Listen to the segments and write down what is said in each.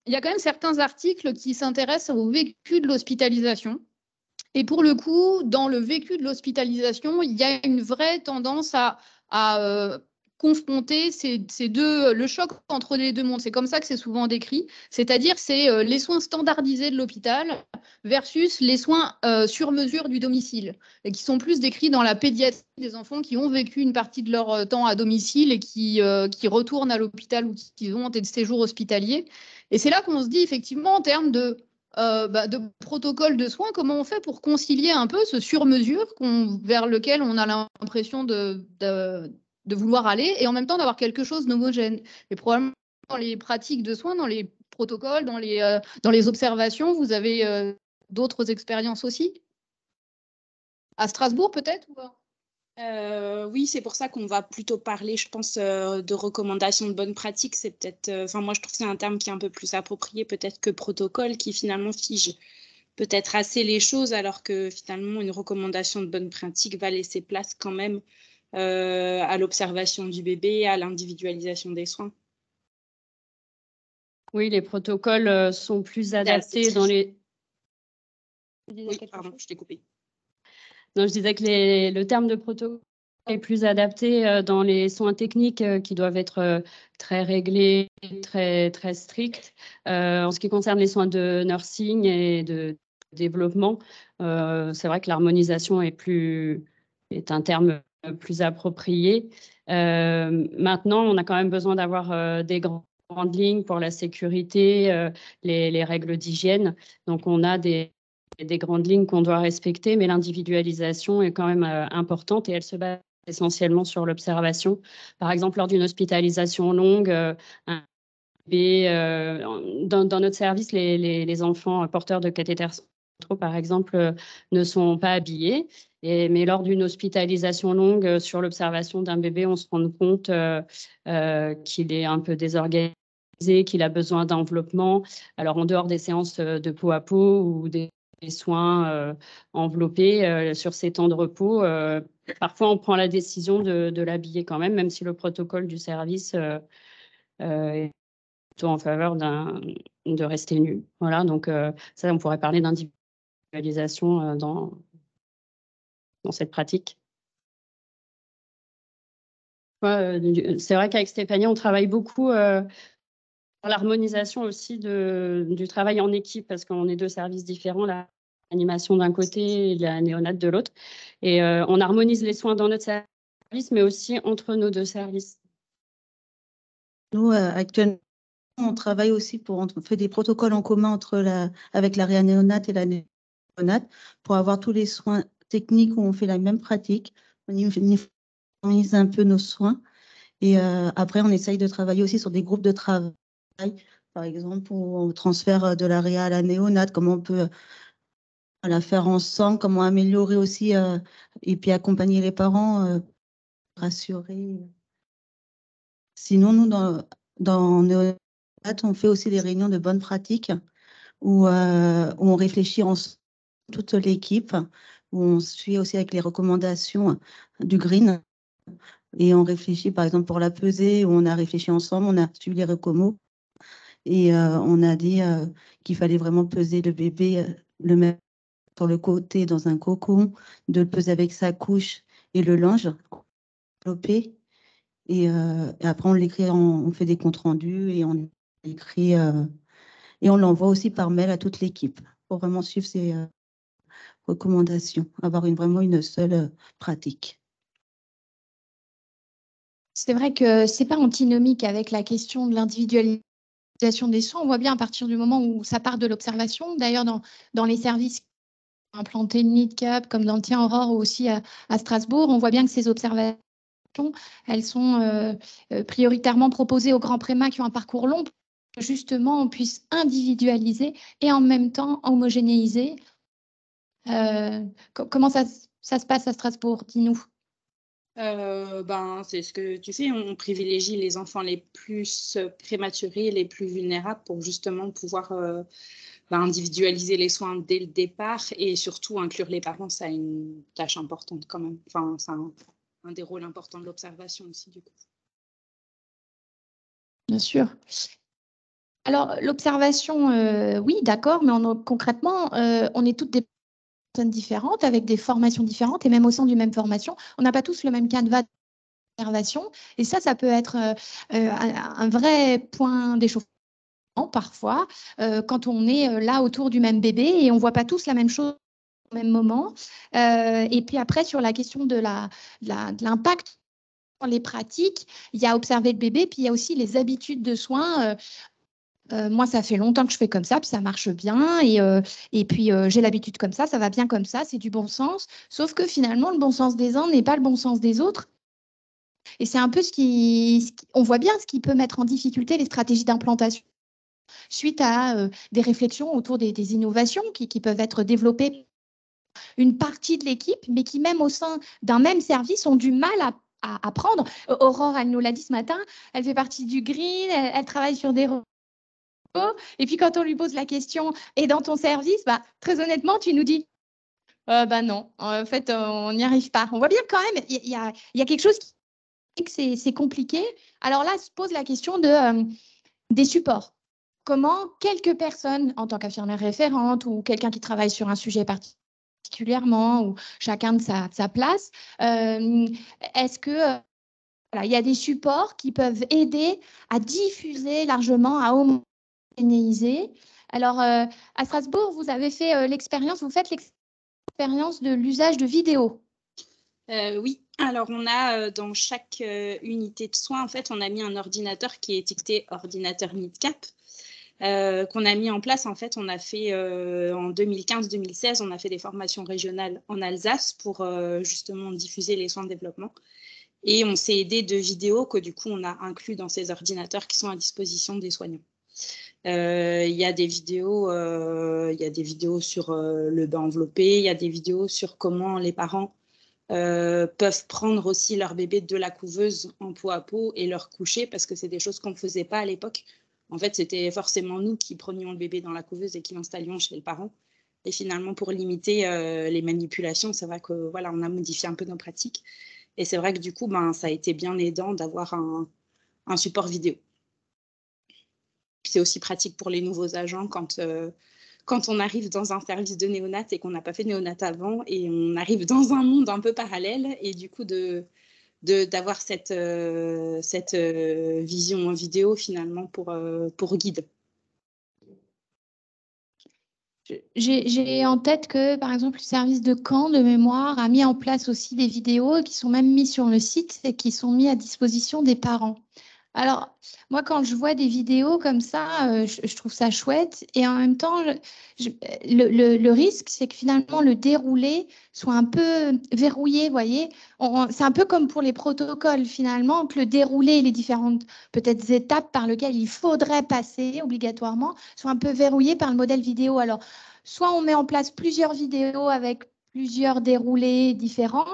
il y a quand même certains articles qui s'intéressent au vécu de l'hospitalisation. Et pour le coup, dans le vécu de l'hospitalisation, il y a une vraie tendance à confronter le choc entre les deux mondes. C'est comme ça que c'est souvent décrit. C'est-à-dire, c'est les soins standardisés de l'hôpital versus les soins sur mesure du domicile, et qui sont plus décrits dans la pédiatrie des enfants qui ont vécu une partie de leur temps à domicile et qui retournent à l'hôpital ou qui ont des séjours hospitaliers. Et c'est là qu'on se dit, effectivement, en termes de protocole de soins, comment on fait pour concilier un peu ce sur-mesure vers lequel on a l'impression de vouloir aller et en même temps d'avoir quelque chose d'homogène. Et probablement dans les pratiques de soins, dans les protocoles, dans les observations, vous avez d'autres expériences aussi? À Strasbourg peut-être Oui, c'est pour ça qu'on va plutôt parler, je pense, de recommandations de bonnes pratiques. C'est peut-être, moi, je trouve que c'est un terme qui est un peu plus approprié, peut-être que protocole, qui finalement fige peut-être assez les choses, alors que finalement, une recommandation de bonne pratique va laisser place quand même à l'observation du bébé, à l'individualisation des soins. Oui, les protocoles sont plus adaptés dans les... Oui, pardon, je t'ai coupé. Non, je disais que le terme de protocole est plus adapté dans les soins techniques qui doivent être très réglés, très, très stricts. En ce qui concerne les soins de nursing et de développement, c'est vrai que l'harmonisation est un terme plus approprié. Maintenant, on a quand même besoin d'avoir des grandes lignes pour la sécurité, les règles d'hygiène. Donc, on a des grandes lignes qu'on doit respecter, mais l'individualisation est quand même importante et elle se base essentiellement sur l'observation. Par exemple, lors d'une hospitalisation longue, un bébé, dans notre service, les enfants porteurs de cathéters centraux, par exemple, ne sont pas habillés. Mais lors d'une hospitalisation longue, sur l'observation d'un bébé, on se rend compte qu'il est un peu désorganisé, qu'il a besoin d'enveloppement. Alors, en dehors des séances de peau à peau ou des soins enveloppés sur ces temps de repos, parfois on prend la décision de l'habiller quand même si le protocole du service est plutôt en faveur de rester nu. Voilà, donc ça, on pourrait parler d'individualisation dans cette pratique. C'est vrai qu'avec Stéphanie, on travaille beaucoup sur l'harmonisation aussi du travail en équipe, parce qu'on est deux services différents, l'animation d'un côté et la néonate de l'autre. Et on harmonise les soins dans notre service, mais aussi entre nos deux services. Nous, actuellement, on travaille aussi on fait des protocoles en commun avec la réanéonate et la néonate pour avoir tous les soins techniques où on fait la même pratique. On uniformise un peu nos soins. Et après, on essaye de travailler aussi sur des groupes de travail. Par exemple, on transfère de la réa à la néonate, comment on peut la faire ensemble, comment améliorer aussi et puis accompagner les parents, rassurer. Sinon, nous, dans néonate, on fait aussi des réunions de bonnes pratiques où on réfléchit ensemble, toute l'équipe, où on suit aussi avec les recommandations du Green. Et on réfléchit, par exemple, pour la pesée, où on a réfléchi ensemble, on a suivi les recommos. Et on a dit qu'il fallait vraiment peser le bébé, le mettre sur le côté dans un cocon, de le peser avec sa couche et le linge, développé. Et après, on l'écrit, on fait des comptes rendus et on écrit et on l'envoie aussi par mail à toute l'équipe pour vraiment suivre ces recommandations, avoir vraiment une seule pratique. C'est vrai que ce n'est pas antinomique avec la question de l'individualisation des soins. On voit bien à partir du moment où ça part de l'observation. D'ailleurs, dans les services implantés de NIDCAP, comme dans le tien Aurore ou aussi à Strasbourg, on voit bien que ces observations, elles sont prioritairement proposées aux grands prémas qui ont un parcours long pour que justement on puisse individualiser et en même temps homogénéiser. Comment ça se passe à Strasbourg? Dis-nous. C'est ce que tu sais, on privilégie les enfants les plus prématurés, les plus vulnérables pour justement pouvoir individualiser les soins dès le départ et surtout inclure les parents. Ça a une tâche importante quand même. Enfin, c'est un des rôles importants de l'observation aussi du coup. Bien sûr. Alors, l'observation, oui, d'accord, mais concrètement, on est toutes des personnes différentes, avec des formations différentes, et même au sein d'une même formation, on n'a pas tous le même canevas d'observation. Et ça peut être un vrai point d'échauffement parfois, quand on est là autour du même bébé et on ne voit pas tous la même chose au même moment. Et puis après, sur la question de l'impact dans les pratiques, il y a observer le bébé, puis il y a aussi les habitudes de soins. Moi, ça fait longtemps que je fais comme ça, puis ça marche bien. Et puis, j'ai l'habitude comme ça va bien comme ça, c'est du bon sens. Sauf que finalement, le bon sens des uns n'est pas le bon sens des autres. Et c'est un peu on voit bien ce qui peut mettre en difficulté les stratégies d'implantation suite à des réflexions autour des innovations qui peuvent être développées une partie de l'équipe, mais qui même au sein d'un même service ont du mal à apprendre. Aurore, elle nous l'a dit ce matin, elle fait partie du Green, elle travaille sur des robots. Et puis quand on lui pose la question, et dans ton service, très honnêtement, tu nous dis, non, en fait, on n'y arrive pas. On voit bien quand même, il y a quelque chose qui fait que c'est compliqué. Alors là, se pose la question des supports. Comment quelques personnes, en tant qu'infirmière référente ou quelqu'un qui travaille sur un sujet particulièrement, ou chacun de sa place, est-ce que il y a des supports qui peuvent aider à diffuser largement, à homogénéiser. Alors, à Strasbourg, vous avez fait l'expérience, vous faites l'expérience de l'usage de vidéos. Oui, alors on a dans chaque unité de soins, en fait, on a mis un ordinateur qui est étiqueté ordinateur NIDCAP, qu'on a mis en place. En fait, on a fait en 2015-2016, on a fait des formations régionales en Alsace pour justement diffuser les soins de développement. Et on s'est aidé de vidéos que du coup, on a inclus dans ces ordinateurs qui sont à disposition des soignants. Il y a des vidéos sur le bain enveloppé, il y a des vidéos sur comment les parents peuvent prendre aussi leur bébé de la couveuse en peau à peau et leur coucher, parce que c'est des choses qu'on ne faisait pas à l'époque. En fait, c'était forcément nous qui prenions le bébé dans la couveuse et qui l'installions chez le parent. Et finalement, pour limiter les manipulations, c'est vrai que voilà, on a modifié un peu nos pratiques. Et c'est vrai que du coup, ça a été bien aidant d'avoir un support vidéo. Puis c'est aussi pratique pour les nouveaux agents quand on arrive dans un service de néonat et qu'on n'a pas fait de néonat avant et on arrive dans un monde un peu parallèle, et du coup d'avoir cette vision en vidéo finalement pour guide. J'ai en tête que, par exemple, le service de Caen de mémoire a mis en place aussi des vidéos qui sont même mises sur le site et qui sont mises à disposition des parents. Alors, moi, quand je vois des vidéos comme ça, je trouve ça chouette. Et en même temps, le risque, c'est que finalement, le déroulé soit un peu verrouillé, vous voyez. C'est un peu comme pour les protocoles, finalement, que le déroulé et les différentes, peut-être, étapes par lesquelles il faudrait passer obligatoirement soient un peu verrouillés par le modèle vidéo. Alors, soit on met en place plusieurs vidéos avec plusieurs déroulés différents,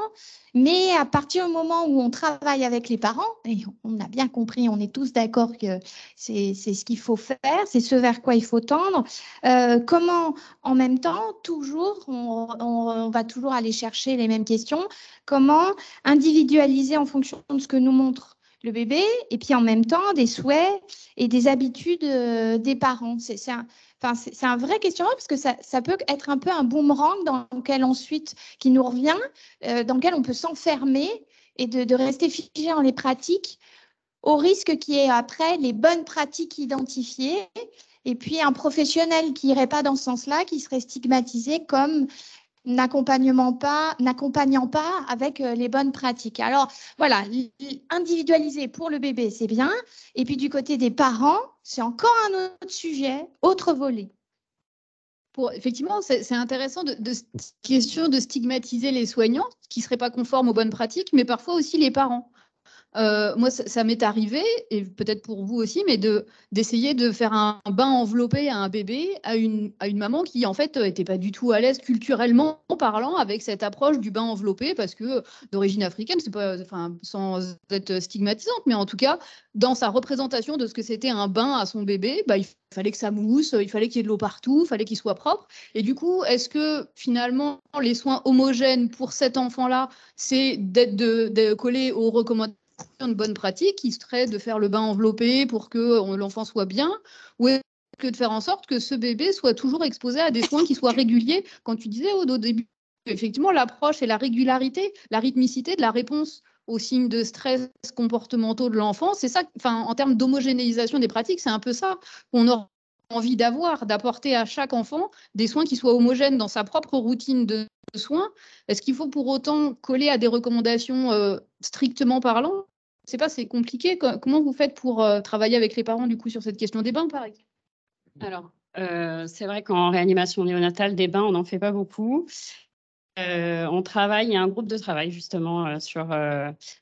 mais à partir du moment où on travaille avec les parents, et on a bien compris, on est tous d'accord que c'est ce qu'il faut faire, c'est ce vers quoi il faut tendre, comment en même temps, toujours, on va toujours aller chercher les mêmes questions, comment individualiser en fonction de ce que nous montre le bébé, et puis en même temps des souhaits et des habitudes des parents. C'est un vrai questionnement, parce que ça peut être un peu un boomerang dans lequel ensuite, qui nous revient, dans lequel on peut s'enfermer et de rester figé dans les pratiques, au risque qu'il y ait après les bonnes pratiques identifiées et puis un professionnel qui n'irait pas dans ce sens-là, qui serait stigmatisé comme n'accompagnant pas avec les bonnes pratiques. Alors voilà, individualiser pour le bébé, c'est bien. Et puis du côté des parents, c'est encore un autre sujet, autre volet. Effectivement, c'est intéressant de question de stigmatiser les soignants qui ne seraient pas conformes aux bonnes pratiques, mais parfois aussi les parents. Moi, ça m'est arrivé, et peut-être pour vous aussi, mais d'essayer de faire un bain enveloppé à un bébé, à une maman qui, en fait, n'était pas du tout à l'aise culturellement parlant avec cette approche du bain enveloppé, parce que d'origine africaine, c'est pas, enfin, sans être stigmatisante, mais en tout cas, dans sa représentation de ce que c'était un bain à son bébé, il fallait que ça mousse, il fallait qu'il y ait de l'eau partout, il fallait qu'il soit propre. Et du coup, est-ce que finalement, les soins homogènes pour cet enfant-là, c'est de coller aux recommandations de bonne pratique qui serait de faire le bain enveloppé pour que l'enfant soit bien, ou est-ce que de faire en sorte que ce bébé soit toujours exposé à des soins qui soient réguliers. Quand tu disais au début, effectivement, l'approche et la régularité, la rythmicité de la réponse aux signes de stress comportementaux de l'enfant, c'est ça, enfin, en termes d'homogénéisation des pratiques, c'est un peu ça qu'on aura envie d'avoir, d'apporter à chaque enfant des soins qui soient homogènes dans sa propre routine de soins. Est-ce qu'il faut pour autant coller à des recommandations strictement parlant? Je sais pas, c'est compliqué. Comment vous faites pour travailler avec les parents du coup sur cette question des bains, par exemple? Alors, c'est vrai qu'en réanimation néonatale, des bains, on n'en fait pas beaucoup. On travaille, il y a un groupe de travail justement sur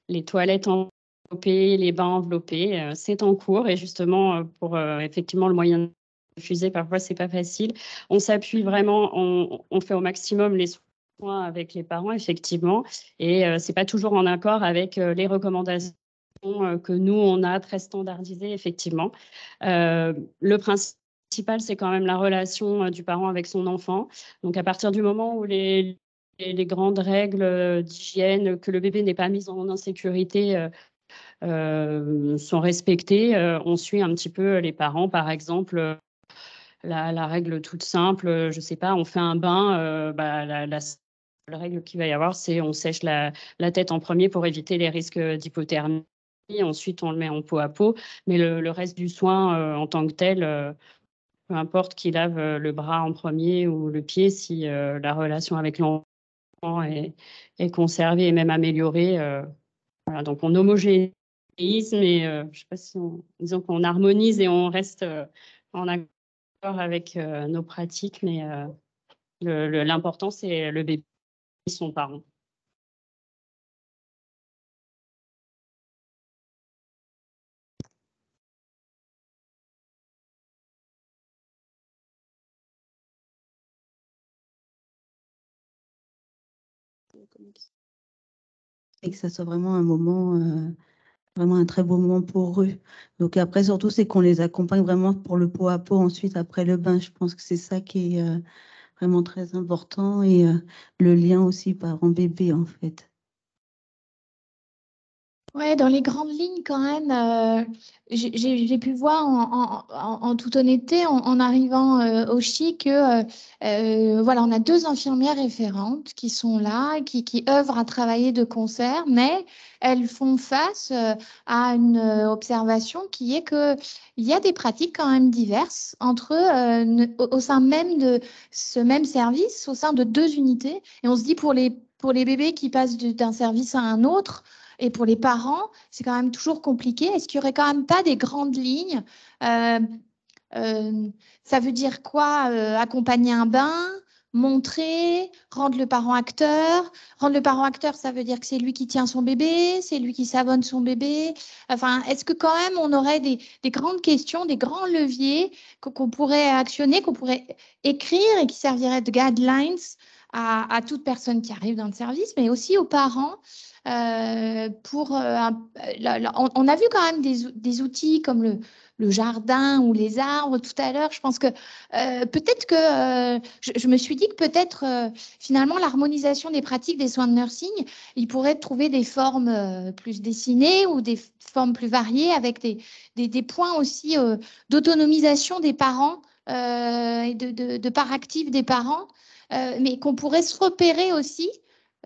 les toilettes enveloppées, les bains enveloppés. C'est en cours et justement pour effectivement le moyen de diffuser, parfois c'est pas facile. On s'appuie vraiment, on fait au maximum les soins avec les parents effectivement et c'est pas toujours en accord avec les recommandations que nous on a très standardisées effectivement. Le principal c'est quand même la relation du parent avec son enfant. Donc à partir du moment où les grandes règles d'hygiène, que le bébé n'est pas mis en insécurité, sont respectées. On suit un petit peu les parents, par exemple, la règle toute simple, je ne sais pas, on fait un bain, la seule règle qu'il va y avoir, c'est on sèche la tête en premier pour éviter les risques d'hypothermie. Ensuite, on le met en peau à peau, mais le reste du soin en tant que tel, peu importe qui lave le bras en premier ou le pied, si la relation avec l'enfant est conservé et même amélioré. Voilà, donc on homogénéise, mais je ne sais pas si disons qu'on harmonise et on reste en accord avec nos pratiques, mais l'important, c'est le bébé et son parent. Et que ça soit vraiment un moment, vraiment un très beau moment pour eux. Donc après, surtout, c'est qu'on les accompagne vraiment pour le pot à pot ensuite, après le bain. Je pense que c'est ça qui est vraiment très important et le lien aussi parent-bébé, en fait. Ouais, dans les grandes lignes, quand même, j'ai pu voir en toute honnêteté, en arrivant au CHI, que voilà, on a 2 infirmières référentes qui sont là, qui œuvrent à travailler de concert, mais elles font face à une observation qui est qu'il y a des pratiques quand même diverses entre au sein même de ce même service, au sein de 2 unités. Et on se dit pour les bébés qui passent d'un service à un autre, et pour les parents, c'est quand même toujours compliqué. Est-ce qu'il n'y aurait quand même pas des grandes lignes? Ça veut dire quoi? Accompagner un bain, montrer, rendre le parent acteur. Rendre le parent acteur, ça veut dire que c'est lui qui tient son bébé, c'est lui qui savonne son bébé. Enfin, est-ce que quand même on aurait des grandes questions, des grands leviers qu'on pourrait actionner, qu'on pourrait écrire et qui serviraient de guidelines à toute personne qui arrive dans le service, mais aussi aux parents? On a vu quand même des outils comme le jardin ou les arbres tout à l'heure. Je pense que peut-être que je me suis dit que peut-être finalement l'harmonisation des pratiques des soins de nursing, il pourrait trouver des formes plus dessinées ou des formes plus variées avec des points aussi d'autonomisation des parents et de part active des parents, mais qu'on pourrait se repérer aussi.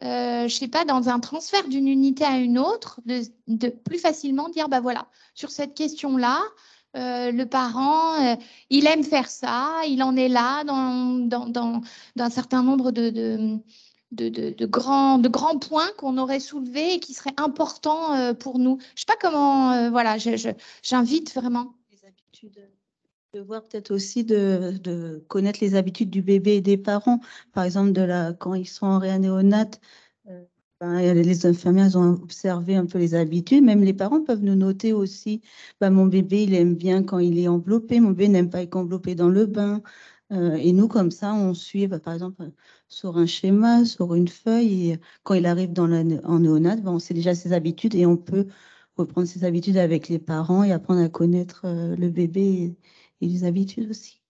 Je ne sais pas, dans un transfert d'une unité à une autre, de plus facilement dire, bah voilà, sur cette question-là, le parent, il aime faire ça, il en est là dans un certain nombre de grands points qu'on aurait soulevés et qui seraient importants pour nous. Je ne sais pas comment, voilà, j'invite vraiment. Les habitudes. De voir peut-être aussi de connaître les habitudes du bébé et des parents. Par exemple, quand ils sont en réanéonate, les infirmières elles ont observé un peu les habitudes. Même les parents peuvent nous noter aussi, mon bébé, il aime bien quand il est enveloppé, mon bébé n'aime pas être enveloppé dans le bain. Et nous, comme ça, on suit, par exemple, sur un schéma, sur une feuille, et quand il arrive en néonate, on sait déjà ses habitudes et on peut reprendre ses habitudes avec les parents et apprendre à connaître le bébé et les habitudes aussi.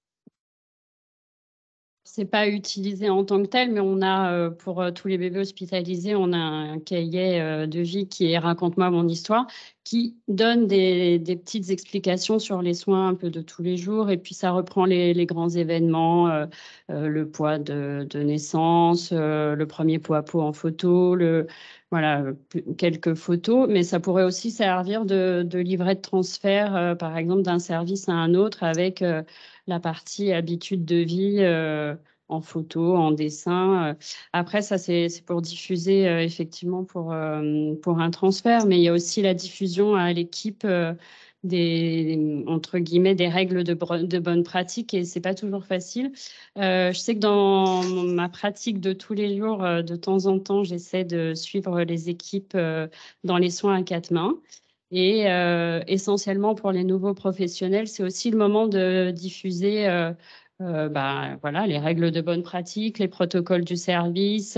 c'est pas utilisé en tant que tel, mais on a, pour tous les bébés hospitalisés, on a un cahier de vie qui est Raconte-moi mon histoire, qui donne des petites explications sur les soins un peu de tous les jours. Et puis, ça reprend les grands événements, le poids de naissance, le premier pot à pot en photo, voilà, quelques photos. Mais ça pourrait aussi servir de livret de transfert, par exemple, d'un service à un autre avec la partie habitude de vie en photo, en dessin. Après, ça, c'est pour diffuser effectivement pour un transfert, mais il y a aussi la diffusion à l'équipe entre guillemets, des règles de bonne pratique et c'est pas toujours facile. Je sais que dans ma pratique de tous les jours, de temps en temps, j'essaie de suivre les équipes dans les soins à 4 mains. Et essentiellement pour les nouveaux professionnels, c'est aussi le moment de diffuser voilà, les règles de bonne pratique, les protocoles du service,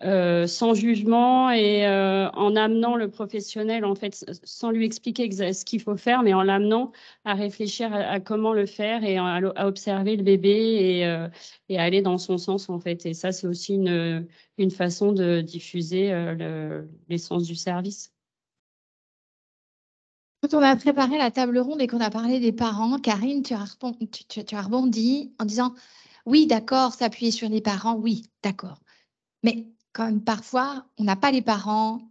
sans jugement et en amenant le professionnel, en fait, sans lui expliquer ce qu'il faut faire, mais en l'amenant à réfléchir à comment le faire et à observer le bébé et à aller dans son sens, en fait. Et ça, c'est aussi une façon de diffuser l'essence du service. Quand on a préparé la table ronde et qu'on a parlé des parents, Karine, tu as rebondi en disant oui, d'accord, s'appuyer sur les parents, oui, d'accord. Mais quand même, parfois, on n'a pas les parents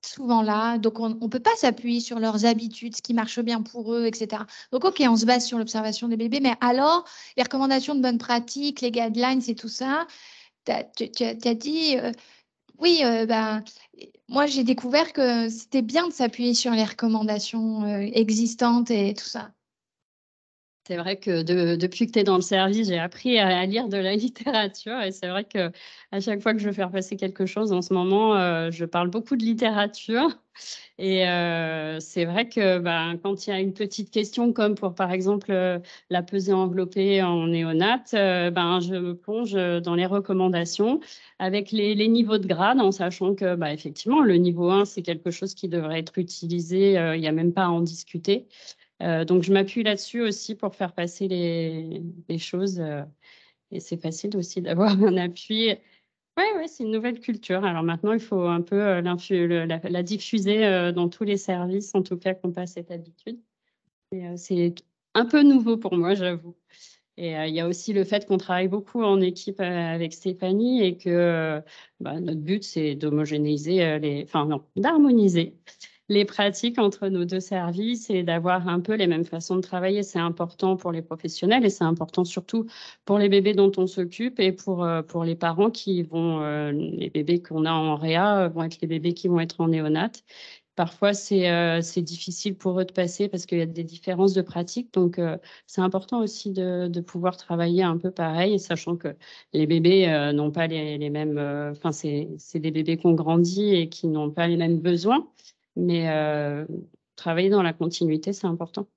souvent là, donc on ne peut pas s'appuyer sur leurs habitudes, ce qui marche bien pour eux, etc. Donc, OK, on se base sur l'observation des bébés, mais alors, les recommandations de bonne pratique, les guidelines et tout ça, tu as dit oui, moi, j'ai découvert que c'était bien de s'appuyer sur les recommandations existantes et tout ça. C'est vrai que depuis que tu es dans le service, j'ai appris à lire de la littérature et c'est vrai que à chaque fois que je veux faire passer quelque chose en ce moment, je parle beaucoup de littérature. Et c'est vrai que quand il y a une petite question comme pour, par exemple, la pesée enveloppée en néonat, je me plonge dans les recommandations avec les niveaux de grade en sachant que, effectivement, le niveau 1, c'est quelque chose qui devrait être utilisé, il n'y a même pas à en discuter. Donc, je m'appuie là-dessus aussi pour faire passer les choses. Et c'est facile aussi d'avoir un appui. Oui, c'est une nouvelle culture. Alors maintenant, il faut un peu la diffuser dans tous les services, en tout cas, qu'on passe cette habitude. C'est un peu nouveau pour moi, j'avoue. Et il y a aussi le fait qu'on travaille beaucoup en équipe avec Stéphanie et que notre but, c'est d'homogénéiser d'harmoniser les pratiques entre nos deux services et d'avoir un peu les mêmes façons de travailler. C'est important pour les professionnels et c'est important surtout pour les bébés dont on s'occupe et pour les parents qui vont, les bébés qu'on a en réa vont être les bébés qui vont être en néonat. Parfois, c'est difficile pour eux de passer parce qu'il y a des différences de pratique. Donc, c'est important aussi de pouvoir travailler un peu pareil, sachant que les bébés n'ont pas les mêmes... c'est des bébés qui ont grandi et qui n'ont pas les mêmes besoins. Mais travailler dans la continuité, c'est important.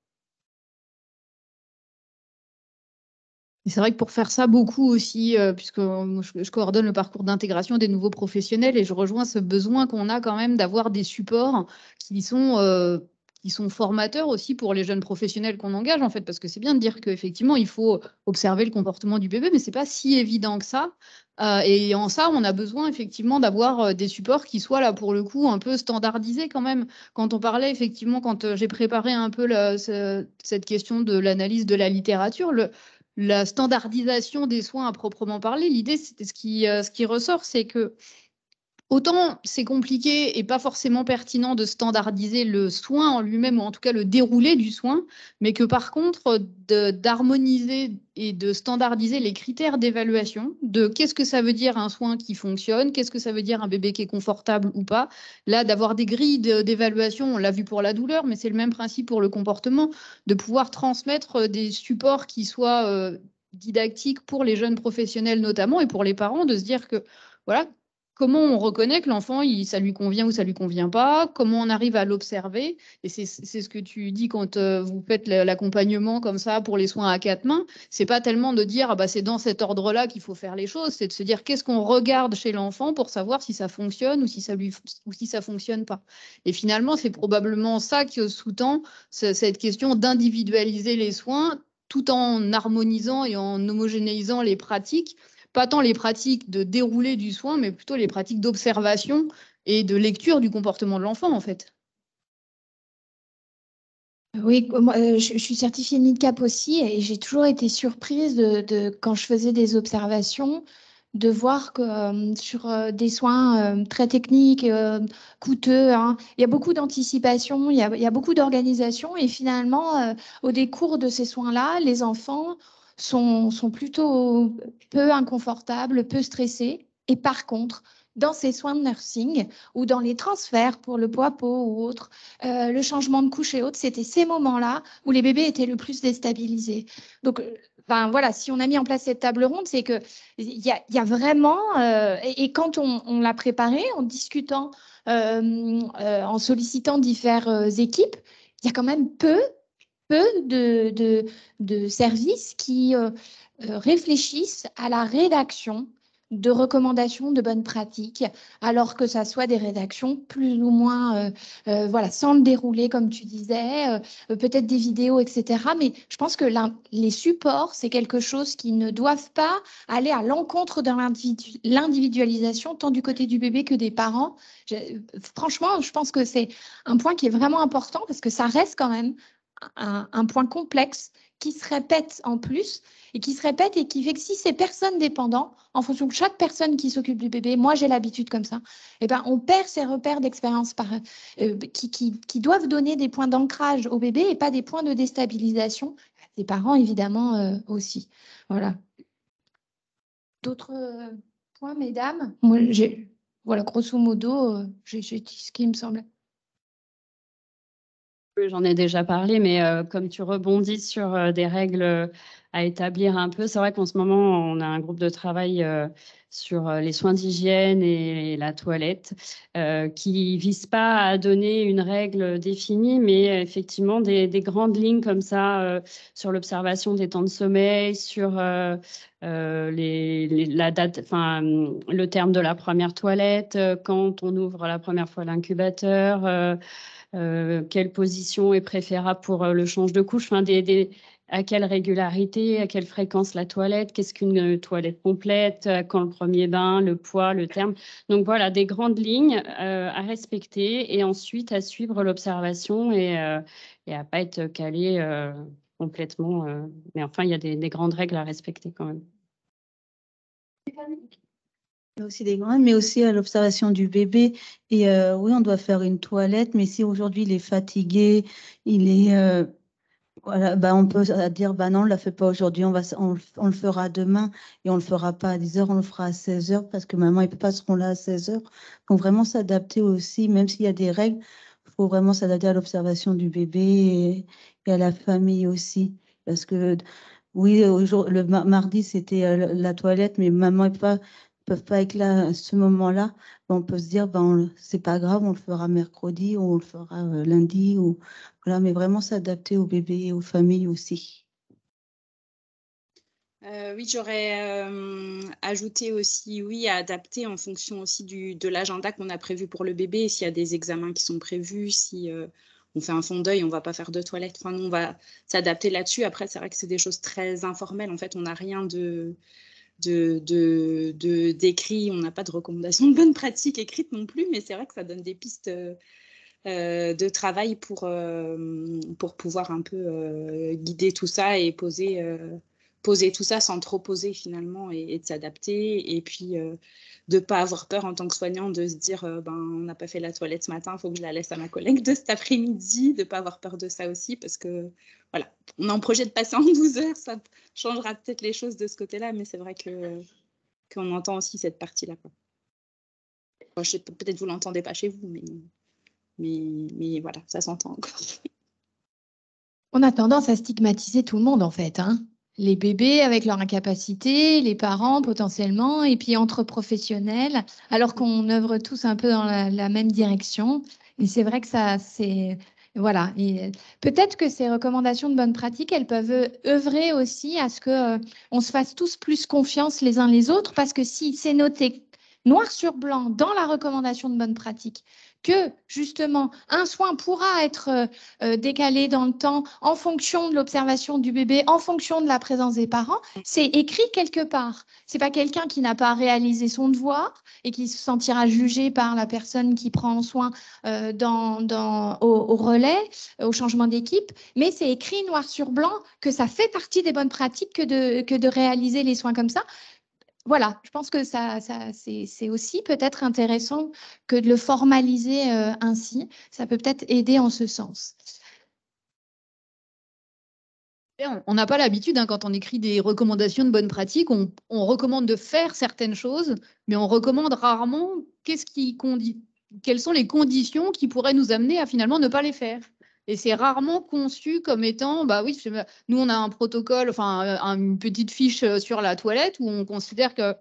C'est vrai que pour faire ça, beaucoup aussi, puisque je coordonne le parcours d'intégration des nouveaux professionnels et je rejoins ce besoin qu'on a quand même d'avoir des supports qui sont formateurs aussi pour les jeunes professionnels qu'on engage, en fait, parce que c'est bien de dire qu'effectivement, il faut observer le comportement du bébé, mais ce n'est pas si évident que ça. Et en ça, on a besoin effectivement d'avoir des supports qui soient là, pour le coup, un peu standardisés quand même. Quand on parlait, effectivement, quand j'ai préparé un peu cette question de l'analyse de la littérature, la standardisation des soins à proprement parler, l'idée, c'était ce qui ressort, c'est que autant c'est compliqué et pas forcément pertinent de standardiser le soin en lui-même, ou en tout cas le déroulé du soin, mais que par contre, d'harmoniser et de standardiser les critères d'évaluation de qu'est-ce que ça veut dire un soin qui fonctionne, qu'est-ce que ça veut dire un bébé qui est confortable ou pas. Là, d'avoir des grilles d'évaluation, on l'a vu pour la douleur, mais c'est le même principe pour le comportement, de pouvoir transmettre des supports qui soient didactiques pour les jeunes professionnels notamment et pour les parents, de se dire que voilà, comment on reconnaît que l'enfant, ça lui convient ou ça lui convient pas? Comment on arrive à l'observer? Et c'est ce que tu dis quand vous faites l'accompagnement comme ça pour les soins à 4 mains. C'est pas tellement de dire c'est dans cet ordre-là qu'il faut faire les choses. C'est de se dire qu'est-ce qu'on regarde chez l'enfant pour savoir si ça fonctionne ou si ça fonctionne pas. Et finalement, c'est probablement ça qui sous-tend cette question d'individualiser les soins, tout en harmonisant et en homogénéisant les pratiques, pas tant les pratiques de déroulé du soin, mais plutôt les pratiques d'observation et de lecture du comportement de l'enfant, en fait. Oui, je suis certifiée NIDCAP aussi et j'ai toujours été surprise quand je faisais des observations de voir que sur des soins très techniques, coûteux, hein, il y a beaucoup d'anticipation, il y a beaucoup d'organisation et finalement, au décours de ces soins-là, les enfants sont plutôt peu inconfortables, peu stressés. Et par contre, dans ces soins de nursing ou dans les transferts pour le poids-pot ou autre, le changement de couche et autres, c'était ces moments-là où les bébés étaient le plus déstabilisés. Donc, enfin, voilà, si on a mis en place cette table ronde, c'est qu'il y a vraiment, et quand on l'a préparé, en discutant, en sollicitant diverses équipes, il y a quand même peu de services qui réfléchissent à la rédaction de recommandations de bonnes pratiques, alors que ça soit des rédactions plus ou moins, voilà, sans le dérouler, comme tu disais, peut-être des vidéos, etc. Mais je pense que les supports, c'est quelque chose qui ne doivent pas aller à l'encontre de l'individualisation, tant du côté du bébé que des parents. Franchement, je pense que c'est un point qui est vraiment important parce que ça reste quand même un point complexe qui se répète en plus et qui se répète et qui fait que si ces personnes dépendantes, en fonction de chaque personne qui s'occupe du bébé, moi j'ai l'habitude comme ça, eh ben, on perd ces repères d'expérience qui doivent donner des points d'ancrage au bébé et pas des points de déstabilisation des parents évidemment aussi. Voilà. D'autres points, mesdames? Moi, voilà, grosso modo, j'ai dit ce qui me semble. J'en ai déjà parlé, mais comme tu rebondis sur des règles à établir un peu, c'est vrai qu'en ce moment, on a un groupe de travail sur les soins d'hygiène et la toilette qui ne vise pas à donner une règle définie, mais effectivement des grandes lignes comme ça sur l'observation des temps de sommeil, sur la date, enfin, le terme de la première toilette, quand on ouvre la première fois l'incubateur. Quelle position est préférable pour le change de couche, enfin, à quelle régularité, à quelle fréquence la toilette, qu'est-ce qu'une toilette complète, quand le premier bain, le poids, le terme. Donc voilà, des grandes lignes à respecter et ensuite à suivre l'observation et à ne pas être calé complètement. Mais enfin, il y a des grandes règles à respecter quand même. Il y a aussi des grandes, mais aussi à l'observation du bébé. Et oui, on doit faire une toilette, mais si aujourd'hui il est fatigué, il est voilà, bah on peut dire bah non, on ne la fait pas aujourd'hui, on le fera demain et on ne le fera pas à 10 heures, on le fera à 16 heures parce que maman et papa seront là à 16 heures. Donc vraiment s'adapter aussi, même s'il y a des règles, il faut vraiment s'adapter à l'observation du bébé et à la famille aussi. Parce que oui, le mardi, c'était la toilette, mais maman et papa ne peuvent pas être là à ce moment-là. On peut se dire, c'est pas grave, on le fera mercredi, ou on le fera lundi. Voilà, mais vraiment s'adapter aux bébés et aux familles aussi. Oui, j'aurais ajouté aussi, oui, à adapter en fonction aussi de l'agenda qu'on a prévu pour le bébé. S'il y a des examens qui sont prévus, si on fait un fond d'œil, on ne va pas faire de toilette. Enfin, nous, on va s'adapter là-dessus. Après, c'est vrai que c'est des choses très informelles. En fait, on n'a rien d'écrit. On n'a pas de recommandations de bonne pratique écrites non plus, mais c'est vrai que ça donne des pistes de travail pour pouvoir un peu guider tout ça et poser tout ça sans trop poser finalement et de s'adapter. Et puis, de ne pas avoir peur en tant que soignant de se dire on n'a pas fait la toilette ce matin, il faut que je la laisse à ma collègue de cet après-midi, de ne pas avoir peur de ça aussi parce que voilà, on a un projet de passer en 12 heures, ça changera peut-être les choses de ce côté-là, mais c'est vrai qu'on entend aussi cette partie-là. Enfin, peut-être vous ne l'entendez pas chez vous, mais voilà, ça s'entend encore. On a tendance à stigmatiser tout le monde en fait, hein. Les bébés avec leur incapacité, les parents potentiellement, et puis entre professionnels, alors qu'on œuvre tous un peu dans la même direction. Et c'est vrai que ça, c'est... Voilà. Et peut-être que ces recommandations de bonne pratique, elles peuvent œuvrer aussi à ce que on se fasse tous plus confiance les uns les autres, parce que si c'est noté noir sur blanc dans la recommandation de bonne pratique que justement un soin pourra être décalé dans le temps en fonction de l'observation du bébé, en fonction de la présence des parents, c'est écrit quelque part. C'est pas quelqu'un qui n'a pas réalisé son devoir et qui se sentira jugé par la personne qui prend soin au relais, au changement d'équipe, mais c'est écrit noir sur blanc que ça fait partie des bonnes pratiques que de réaliser les soins comme ça. Voilà, je pense que c'est aussi peut-être intéressant que de le formaliser ainsi. Ça peut peut-être aider en ce sens. On n'a pas l'habitude, hein, quand on écrit des recommandations de bonnes pratiques, on recommande de faire certaines choses, mais on recommande rarement quelles sont les conditions qui pourraient nous amener à finalement ne pas les faire. Et c'est rarement conçu comme étant, bah oui, nous on a un protocole, enfin une petite fiche sur la toilette où on considère que,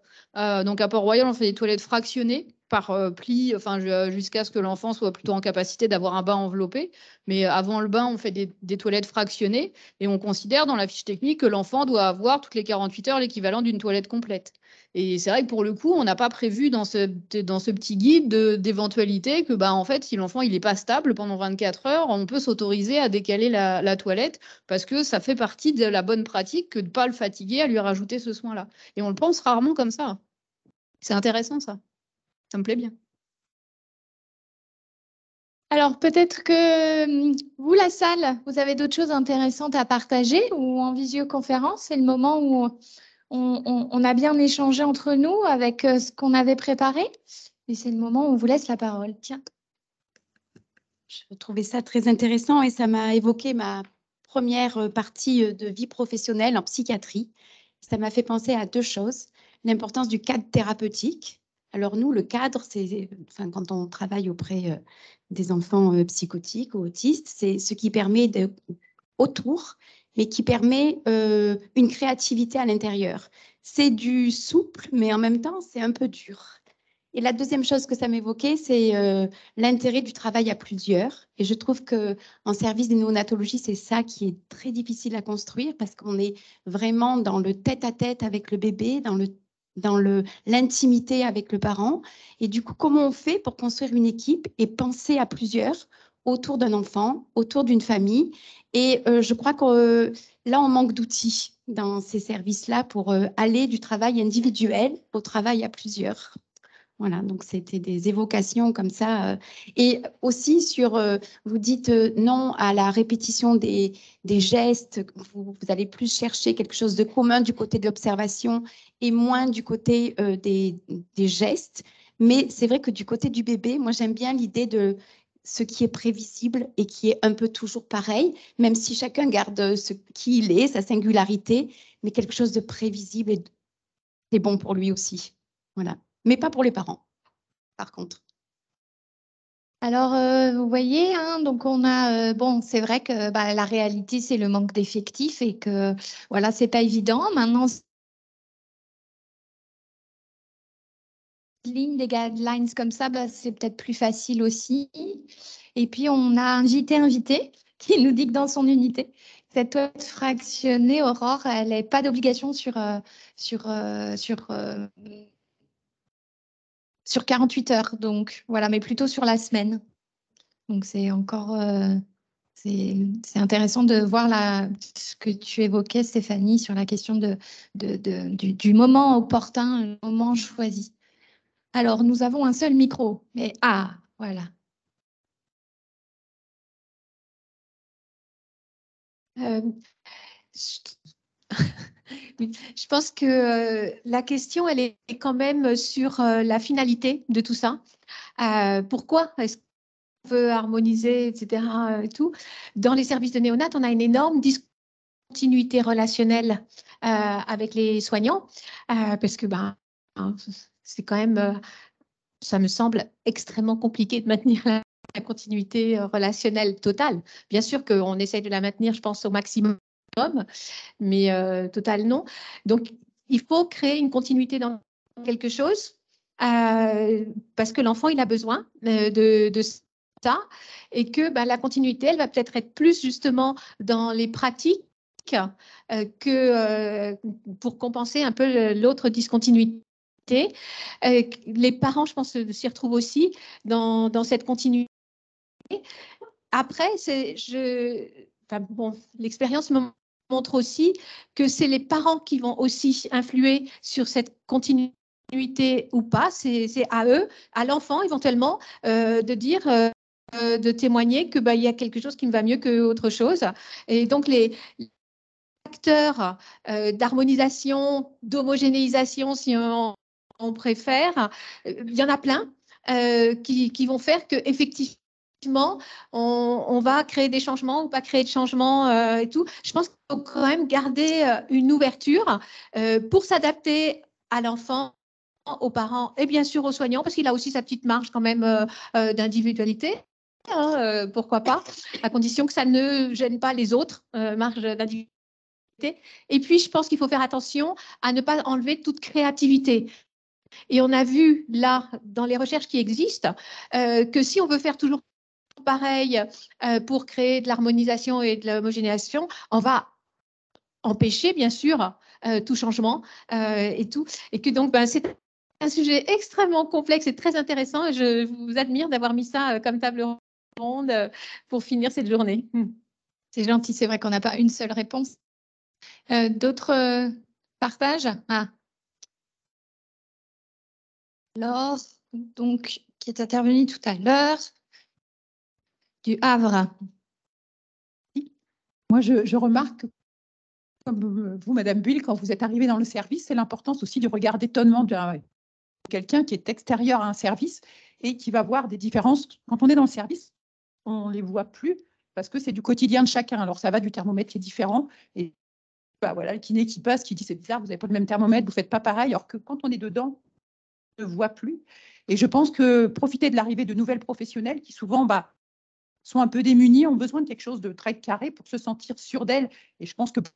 donc à Port-Royal, on fait des toilettes fractionnées par pli, enfin jusqu'à ce que l'enfant soit plutôt en capacité d'avoir un bain enveloppé. Mais avant le bain, on fait des toilettes fractionnées et on considère dans la fiche technique que l'enfant doit avoir toutes les 48 heures l'équivalent d'une toilette complète. Et c'est vrai que pour le coup, on n'a pas prévu dans ce petit guide d'éventualité que, bah, en fait, si l'enfant il n'est pas stable pendant 24 heures, on peut s'autoriser à décaler la toilette parce que ça fait partie de la bonne pratique que de ne pas le fatiguer à lui rajouter ce soin-là. Et on le pense rarement comme ça. C'est intéressant ça. Ça me plaît bien. Alors, peut-être que vous, la salle, vous avez d'autres choses intéressantes à partager ou en visioconférence, c'est le moment où on a bien échangé entre nous avec ce qu'on avait préparé. Et c'est le moment où on vous laisse la parole. Tiens. Je trouvais ça très intéressant et ça m'a évoqué ma première partie de vie professionnelle en psychiatrie. Ça m'a fait penser à deux choses. L'importance du cadre thérapeutique. Alors nous, le cadre, c'est, enfin, quand on travaille auprès des enfants psychotiques ou autistes, c'est ce qui permet autour, mais qui permet une créativité à l'intérieur. C'est du souple, mais en même temps, c'est un peu dur. Et la deuxième chose que ça m'évoquait, c'est l'intérêt du travail à plusieurs. Et je trouve qu'en service de néonatologie, c'est ça qui est très difficile à construire parce qu'on est vraiment dans le tête-à-tête avec le bébé, dans l'intimité avec le parent. Et du coup, comment on fait pour construire une équipe et penser à plusieurs autour d'un enfant, autour d'une famille? Et je crois que là, on manque d'outils dans ces services-là pour aller du travail individuel au travail à plusieurs. Voilà, donc c'était des évocations comme ça. Et aussi sur, vous dites non à la répétition des gestes, vous allez plus chercher quelque chose de commun du côté de l'observation et moins du côté des gestes. Mais c'est vrai que du côté du bébé, moi j'aime bien l'idée de ce qui est prévisible et qui est un peu toujours pareil, même si chacun garde ce qui il est, sa singularité, mais quelque chose de prévisible et c'est bon pour lui aussi. Voilà. Mais pas pour les parents, par contre. Alors, vous voyez, hein, donc on a, bon, c'est vrai que bah, la réalité, c'est le manque d'effectifs et que, voilà, c'est pas évident. Maintenant, ligne des guidelines comme ça, bah, c'est peut-être plus facile aussi. Et puis, on a un JT invité qui nous dit que dans son unité, cette toilette fractionnée, Aurore, elle n'a pas d'obligation sur 48 heures, donc voilà, mais plutôt sur la semaine. Donc c'est encore, c'est intéressant de voir ce que tu évoquais, Stéphanie, sur la question du moment opportun, le moment choisi. Alors, nous avons un seul micro, mais voilà. Je pense que la question, elle est quand même sur la finalité de tout ça. Pourquoi est-ce qu'on veut harmoniser, etc. Tout. Dans les services de néonat, on a une énorme discontinuité relationnelle avec les soignants, parce que c'est quand même, ça me semble extrêmement compliqué de maintenir la continuité relationnelle totale. Bien sûr qu'on essaye de la maintenir, je pense, au maximum, mais total, non. Donc, il faut créer une continuité dans quelque chose parce que l'enfant, il a besoin de ça et que la continuité, elle va peut-être être plus justement dans les pratiques que pour compenser un peu l'autre discontinuité Les parents, je pense, s'y retrouvent aussi dans cette continuité. Après, l'expérience me montre aussi que c'est les parents qui vont aussi influer sur cette continuité ou pas. C'est à eux, à l'enfant éventuellement, de dire, de témoigner que il y a quelque chose qui me va mieux qu'autre chose. Et donc les facteurs d'harmonisation, d'homogénéisation, si on préfère, il y en a plein qui vont faire que effectivement on va créer des changements ou pas créer de changements et tout. Je pense qu'il faut quand même garder une ouverture pour s'adapter à l'enfant, aux parents et bien sûr aux soignants, parce qu'il a aussi sa petite marge quand même d'individualité. Pourquoi pas, à condition que ça ne gêne pas les autres, marge d'individualité. Et puis, je pense qu'il faut faire attention à ne pas enlever toute créativité. Et on a vu là, dans les recherches qui existent, que si on veut faire toujours pareil pour créer de l'harmonisation et de l'homogénéisation, on va empêcher, bien sûr, tout changement et tout. Et que donc, c'est un sujet extrêmement complexe et très intéressant. Et je vous admire d'avoir mis ça comme table ronde pour finir cette journée. C'est gentil, c'est vrai qu'on n'a pas une seule réponse. D'autres partages? Laure, donc, qui est intervenue tout à l'heure, du Havre. Moi, je remarque, comme vous, Madame Buil, quand vous êtes arrivée dans le service, c'est l'importance aussi du regard d'étonnement de quelqu'un qui est extérieur à un service et qui va voir des différences. Quand on est dans le service, on ne les voit plus parce que c'est du quotidien de chacun. Alors, ça va du thermomètre qui est différent et voilà, le kiné qui passe, qui dit c'est bizarre, vous n'avez pas le même thermomètre, vous ne faites pas pareil, alors que quand on est dedans, on ne voit plus. Et je pense que profiter de l'arrivée de nouvelles professionnelles qui souvent sont un peu démunies, ont besoin de quelque chose de très carré pour se sentir sûres d'elles. Et je pense que plus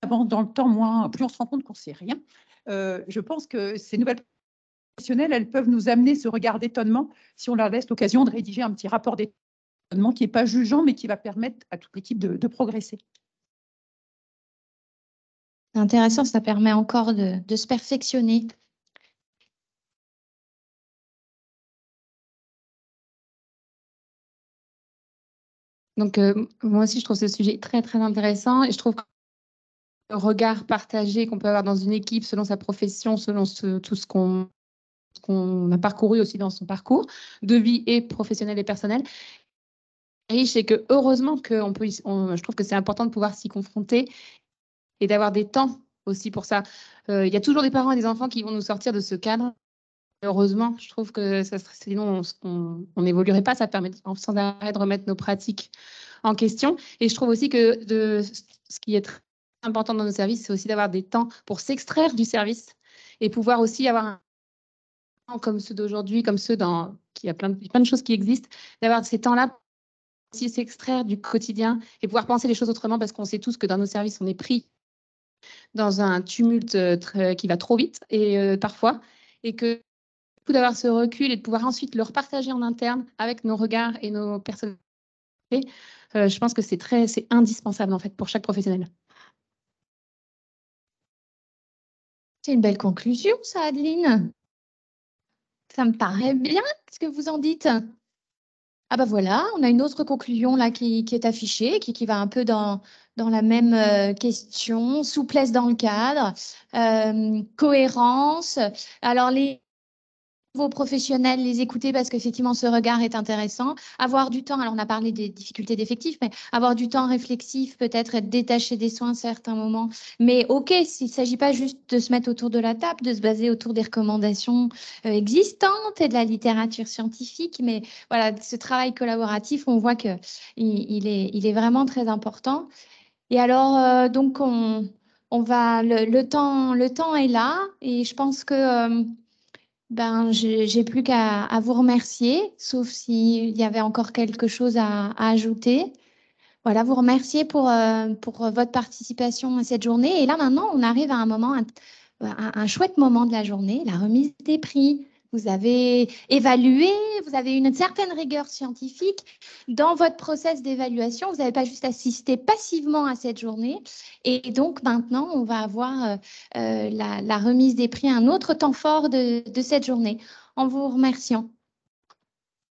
on avance dans le temps, plus on se rend compte qu'on ne sait rien. Je pense que ces nouvelles professionnelles, elles peuvent nous amener ce regard d'étonnement si on leur laisse l'occasion de rédiger un petit rapport d'étonnement qui n'est pas jugeant, mais qui va permettre à toute l'équipe de progresser. C'est intéressant, ça permet encore de se perfectionner. Donc, moi aussi, je trouve ce sujet très, très intéressant et je trouve que le regard partagé qu'on peut avoir dans une équipe selon sa profession, selon tout ce qu'on a parcouru aussi dans son parcours de vie et professionnel et personnel, riche et que heureusement je trouve que c'est important de pouvoir s'y confronter et d'avoir des temps aussi pour ça. Il y a toujours des parents et des enfants qui vont nous sortir de ce cadre. Heureusement, je trouve que sinon on n'évoluerait pas. Ça permet sans arrêt de remettre nos pratiques en question. Et je trouve aussi que ce qui est très important dans nos services, c'est aussi d'avoir des temps pour s'extraire du service et pouvoir aussi avoir un temps comme ceux d'aujourd'hui, comme ceux il y a plein de choses qui existent, d'avoir ces temps-là pour aussi s'extraire du quotidien et pouvoir penser les choses autrement parce qu'on sait tous que dans nos services, on est pris dans un tumulte qui va trop vite et parfois, et que d'avoir ce recul et de pouvoir ensuite le repartager en interne avec nos regards et nos personnalités, je pense que c'est indispensable en fait pour chaque professionnel. C'est une belle conclusion, ça, Adeline. Ça me paraît bien. Qu'est-ce que vous en dites? Ah voilà, on a une autre conclusion là qui est affichée, qui va un peu dans la même question. Souplesse dans le cadre, cohérence. Alors, vos professionnels, les écouter parce qu'effectivement, ce regard est intéressant. Avoir du temps, alors on a parlé des difficultés d'effectifs, mais avoir du temps réflexif, peut-être être détaché des soins à certains moments. Mais OK, il ne s'agit pas juste de se mettre autour de la table, de se baser autour des recommandations existantes et de la littérature scientifique. Mais voilà, ce travail collaboratif, on voit qu'il est vraiment très important. Et alors, donc, le temps est là et je pense que... j'ai plus qu'à vous remercier, sauf s'il y avait encore quelque chose à ajouter. Voilà, vous remercier pour votre participation à cette journée. Et là, maintenant, on arrive à un chouette moment de la journée, la remise des prix. Vous avez évalué, vous avez une certaine rigueur scientifique dans votre process d'évaluation. Vous n'avez pas juste assisté passivement à cette journée. Et donc maintenant, on va avoir la remise des prix, un autre temps fort de cette journée. En vous remerciant.